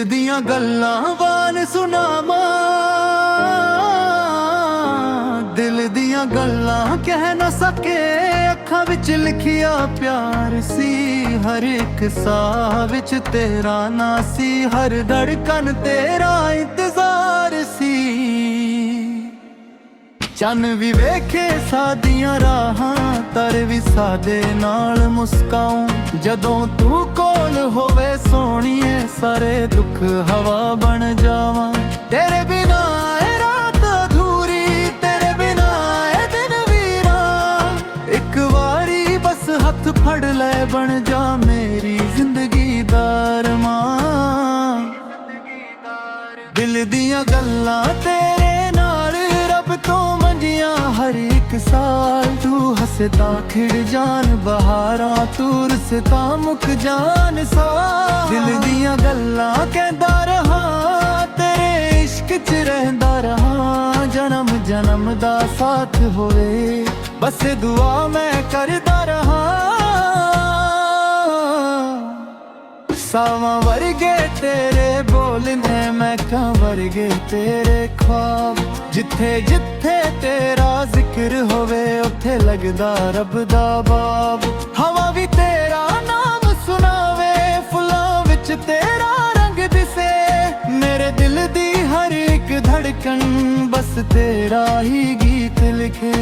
ਦੀਆਂ ਗੱਲਾਂ ਬਾਨ ਸੁਣਾਵਾਂ, ਦਿਲ ਦੀਆਂ ਗੱਲਾਂ ਕਹਿ ਨਾ ਸਕੇ। ਅੱਖਾਂ ਵਿੱਚ ਲਿਖਿਆ ਪਿਆਰ ਸੀ, ਹਰ ਇੱਕ ਸਾਹ ਵਿੱਚ ਤੇਰਾ ਨਾਂ ਸੀ, ਹਰ ਧੜਕਨ ਤੇਰਾ ਇੰਤਜ਼ਾਰ ਸੀ। ਚੰਨ ਵੀ ਵੇਖੇ ਸਾਡੀਆਂ ਰਾਹਾਂ, ਤਾਰੇ ਵੀ ਸਾਡੇ ਨਾਲ ਮੁਸਕਾਉਂ। ਜਦੋਂ ਤੂੰ ਕੋਲ ਹੋਵੇ ਸੋਹਣੀਏ, ਸਾਰੇ ਦੁੱਖ ਹਵਾ ਬਣ ਜਾਵਾਂ। ਤੇਰੇ ਬਿਨਾ ਇਹ ਰਾਤ ਅਧੂਰੀ, ਤੇਰੇ ਬਿਨਾ ਇਹ ਦਿਨ ਵੀਰਾ। ਇੱਕ ਵਾਰੀ ਬਸ ਹੱਥ ਫੜ ਲੈ, ਬਣ ਜਾ ਮੇਰੀ ਜ਼ਿੰਦਗੀ ਦਾ ਅਰਮਾਨ। ਦਿਲ ਦੀਆਂ ਗੱਲਾਂ ਤੇਰੇ ਨਾਲ ਰੱਬ ਤੋਂ ਮੰਗੀਆਂ, ਹਰ ਇੱਕ ਸਾਲ ਤੂੰ ਹੱਸਦਾ ਖਿੜ ਜਾਨ ਬਹਾਰਾਂ, ਤੂੰ ਰੁੱਸਦਾ ਮੁੱਕ ਜਾਨ ਸਾਲ। ਦਿਲ ਦੀਆਂ ਗੱਲਾਂ ਕਹਿੰਦਾ ਰਹਾ, ਤੇਰੇ ਇਸ਼ਕ 'ਚ ਰਹਿੰਦਾ ਰਹਾ। ਜਨਮ ਜਨਮ ਦਾ ਸਾਥ ਹੋਵੇ, ਬਸ ਦੁਆ ਮੈਂ ਕਰਦਾ ਰਹਾ। ਸਾਵਾਂ ਵਰਗੇ ਤੇਰੇ ਬੋਲ ਨੇ, ਮਹਿਕਾਂ ਵਰਗੇ ਤੇਰੇ ख्वाब। ਜਿੱਥੇ ਜਿੱਥੇ ਤੇਰਾ ਜ਼ਿਕਰ ਹੋਵੇ, ਉੱਥੇ ਲੱਗਦਾ ਰੱਬ ਦਾ ਬਾਬ। ਹਵਾ ਵੀ ਤੇਰਾ ਨਾਮ ਸੁਣਾਵੇ, ਫੁੱਲਾਂ ਵਿੱਚ ਤੇਰਾ ਰੰਗ ਦਿਸੇ। ਮੇਰੇ ਦਿਲ ਦੀ ਹਰ ਇੱਕ ਧੜਕਣ ਬਸ ਤੇਰਾ ਹੀ ਗੀਤ ਲਿਖੇ।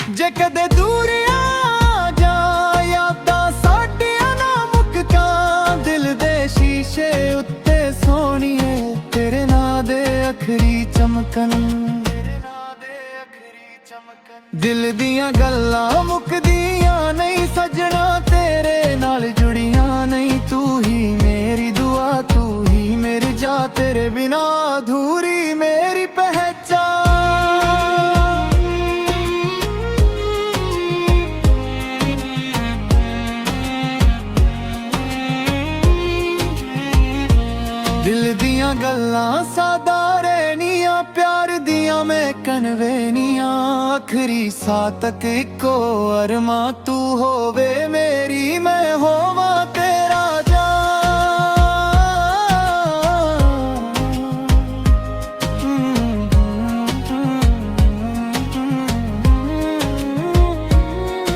ਜੇ ਕਦੇ ਦੂਰ ਆ ਜਾ ਯਾਦਾਂ ਸਾਡੀਆਂ ਨਾ ਮੁੱਕਾਂ, ਦਿਲ ਦੇ ਸ਼ੀਸ਼ੇ ਉੱਤੇ ਸੋਹਣੀਏ ਤੇਰੇ ਨਾਂ ਦੇ ਅੱਖਰੀ ਚਮਕਣ। ਦਿਲ ਦੀਆਂ ਗੱਲਾਂ ਮੁੱਕਦੀਆਂ ਨਹੀਂ ਸੱਜਣਾ, ਤੇਰੇ ਨਾਲ ਜੁੜੀਆਂ ਨਹੀਂ। ਤੂੰ ਹੀ ਮੇਰੀ ਦੁਆ, ਤੂੰ ਹੀ ਮੇਰੀ ਜਾ, ਤੇਰੇ ਬਿਨਾ ਅਧੂਰੀ ਮੇਰੀ ਪਹਿਚਾਨ। ਦਿਲ ਦੀਆਂ ਗੱਲਾਂ ਸਾਦਾ ਰਹਿਣੀਆਂ, ਪਿਆਰ ਦੀਆਂ ਮੈਂ ਕਨਵੇਨੀਆਂ। ਆਖਰੀ ਸਾਹ ਤੱਕ ਇੱਕੋ ਅਰਮਾਂ, ਤੂੰ ਹੋਵੇ ਮੇਰੀ ਮੈਂ ਹੋਵਾਂ ਤੇਰਾ ਜਾਨ।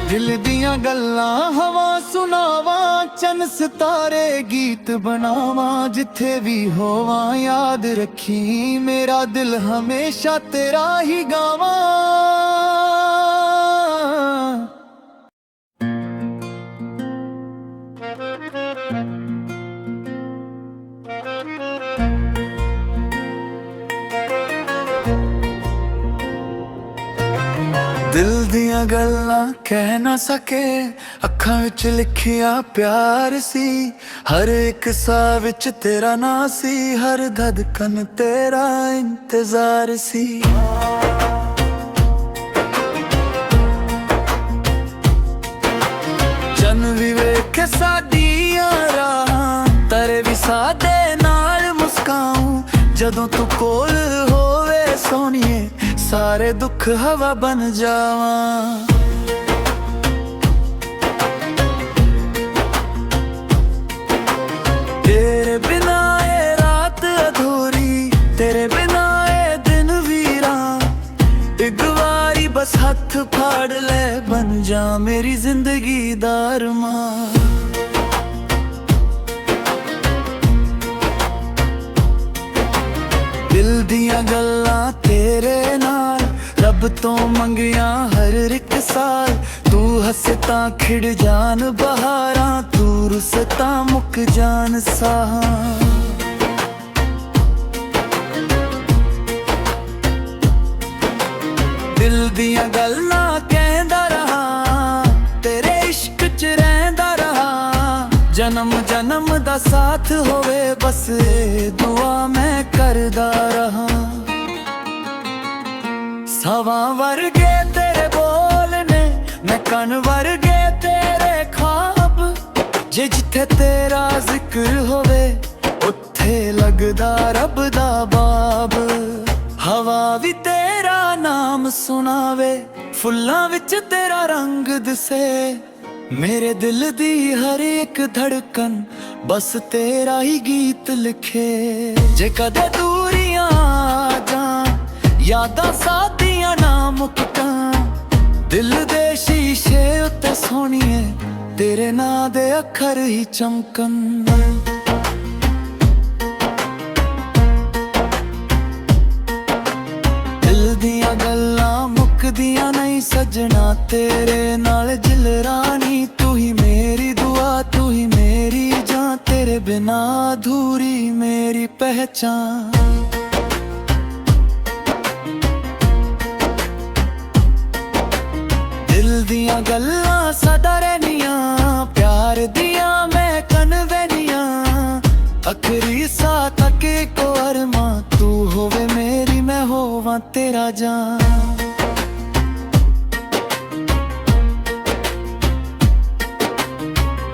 ਦਿਲ ਦੀਆਂ ਗੱਲਾਂ ਹਵਾ ਸੁਣਾਵਾਂ, ਚੰਨ ਸਿਤਾਰੇ ਗੀਤ ਬਣਾਵਾਂ। ਜਿੱਥੇ ਵੀ ਹੋਵਾਂ ਯਾਦ ਰੱਖੀ, ਮੇਰਾ ਦਿਲ ਹਮੇਸ਼ਾ ਤੇਰਾ ਹੀ ਗਾਵਾਂ। ਦਿਲ ਦੀਆਂ ਗੱਲਾਂ ਕਹਿ ਨਾ ਸਕੇ, ਅੱਖਾਂ ਵਿੱਚ ਲਿਖਿਆ ਪਿਆਰ ਸੀ। ਹਰ ਇੱਕ ਸਾਹ ਵਿੱਚ ਤੇਰਾ ਨਾਂ ਸੀ, ਹਰ ਧੜਕਨ ਤੇਰਾ ਇੰਤਜ਼ਾਰ ਸੀ। ਚੰਨ ਵੀ ਵੇਖੇ ਸਾਡੀਆਂ ਰਾਹਾਂ, ਤਾਰੇ ਵੀ ਸਾਡੇ ਨਾਲ ਮੁਸਕਾਉਂ। ਜਦੋਂ ਤੂੰ ਕੋਲ ਹੋਵੇ ਸੋਹਣੀਏ, ਸਾਰੇ ਦੁੱਖ ਹਵਾ ਬਣ ਜਾਵਾਂ। ਤੇਰੇ ਬਿਨਾ ਇਹ ਰਾਤ ਅਧੂਰੀ, ਤੇਰੇ ਬਿਨਾ ਇਹ ਦਿਨ ਵੀਰਾ। ਇੱਕ ਵਾਰੀ ਬਸ ਹੱਥ ਫੜ ਲੈ, ਬਣ ਜਾ ਮੇਰੀ ਜ਼ਿੰਦਗੀ ਦਾ ਅਰਮਾਨ। ਦਿਲ ਦੀਆਂ ਗੱਲਾਂ ਤੇਰੇ ਨਾਲ ਰੱਬ ਤੋਂ ਮੰਗੀਆਂ, ਹਰ ਇੱਕ ਸਾਲ ਤੂੰ ਹੱਸੇ ਤਾਂ ਖਿੜ ਜਾਨ ਬਹਾਰਾਂ, ਤੂੰ ਰੁੱਸੇ ਤਾਂ ਮੁੱਕ ਜਾਨ ਸਾਹਾਂ। ਦਿਲ ਦੀਆਂ ਗੱਲਾਂ ਕਹਿੰਦਾ ਰਹਾ, ਤੇਰੇ ਇਸ਼ਕ 'ਚ ਰਹਿੰਦਾ ਰਹਾ। ਜਨਮ ਜਨਮ ਦਾ ਸਾਥ ਹੋਵੇ, ਬਸ ਦੁਆ ਮੈਂ ਕਰਦਾ ਰਹਾ। ਸਾਵਾਂ ਵਰਗੇ ਤੇਰੇ ਬੋਲ ਨੇ, ਮਹਿਕਾਂ ਵਰਗੇ ਤੇਰੇ ख्वाब। ਜੇ ਜਿੱਥੇ ਤੇਰਾ ਜ਼ਿਕਰ ਹੋਵੇ, ਉੱਥੇ ਲੱਗਦਾ ਰੱਬ ਦਾ ਬਾਬ। ਹਵਾ ਵੀ ਤੇਰਾ ਨਾਮ ਸੁਣਾਵੇ, ਫੁੱਲਾਂ ਵਿੱਚ ਤੇਰਾ ਰੰਗ ਦਿਸੇ। मेरे दिल दी हर एक धड़कन बस तेरा ही गीत लिखे। जे कदे दूरियां आ जान यादां सादियां ना मुक्कां, दिल दे शीशे उत्ते सोहणीए तेरे नां दे अखर ही चमकन। दिल दियां गल्लां मुकदियां नहीं सजना, तेरे नाल जिलरानी तू ही मेरी दुआ, तू ही मेरी जान, तेरे बिना अधूरी मेरी पहचान। दिल दियां गल्लां सदा रहनियां, प्यार दियां महकन वैनियां, आखरी सा तक को अरमां, तू होवे मेरी मैं होवां तेरा जान।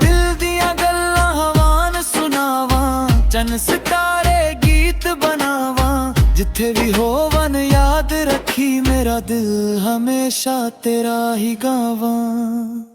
दिल दियां गल्लां हवान सुनावां, चन सितारे गीत बनावां, जिथे भी होवन याद रखी मेरा दिल हमेशा तेरा ही गावां।